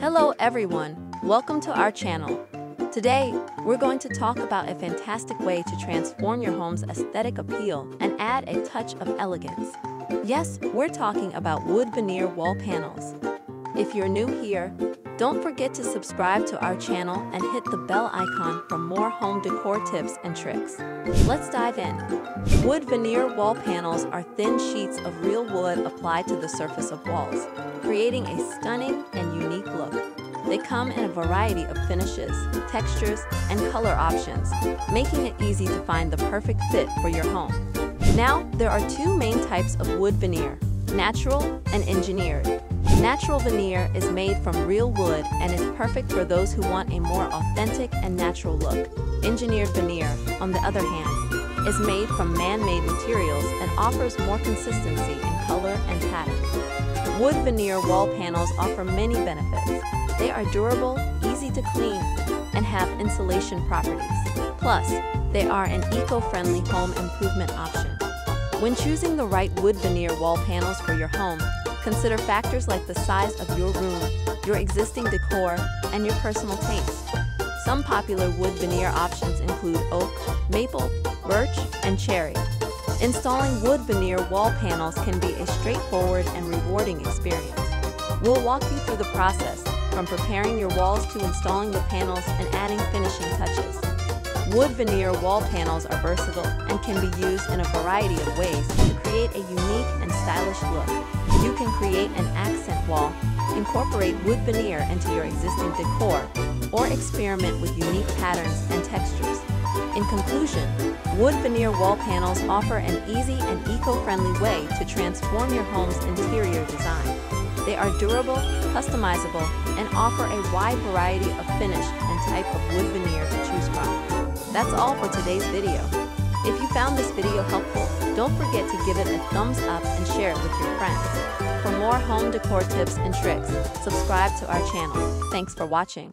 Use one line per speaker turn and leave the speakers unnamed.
Hello everyone, welcome to our channel. Today, we're going to talk about a fantastic way to transform your home's aesthetic appeal and add a touch of elegance. Yes, we're talking about wood veneer wall panels. If you're new here, don't forget to subscribe to our channel and hit the bell icon for more home decor tips and tricks. Let's dive in. Wood veneer wall panels are thin sheets of real wood applied to the surface of walls, creating a stunning and unique look. They come in a variety of finishes, textures, and color options, making it easy to find the perfect fit for your home. Now, there are two main types of wood veneer: natural and engineered. Natural veneer is made from real wood and is perfect for those who want a more authentic and natural look. Engineered veneer, on the other hand, is made from man-made materials and offers more consistency in color and pattern. Wood veneer wall panels offer many benefits. They are durable, easy to clean, and have insulation properties. Plus, they are an eco-friendly home improvement option. When choosing the right wood veneer wall panels for your home, consider factors like the size of your room, your existing decor, and your personal taste. Some popular wood veneer options include oak, maple, birch, and cherry. Installing wood veneer wall panels can be a straightforward and rewarding experience. We'll walk you through the process, from preparing your walls to installing the panels and adding finishing touches. Wood veneer wall panels are versatile and can be used in a variety of ways to create a unique and stylish look. You can create an accent wall, incorporate wood veneer into your existing decor, or experiment with unique patterns and textures. In conclusion, wood veneer wall panels offer an easy and eco-friendly way to transform your home's interior design. They are durable, customizable, and offer a wide variety of finish and type of wood veneer to choose from. That's all for today's video. If you found this video helpful, don't forget to give it a thumbs up and share it with your friends. For more home decor tips and tricks, subscribe to our channel. Thanks for watching.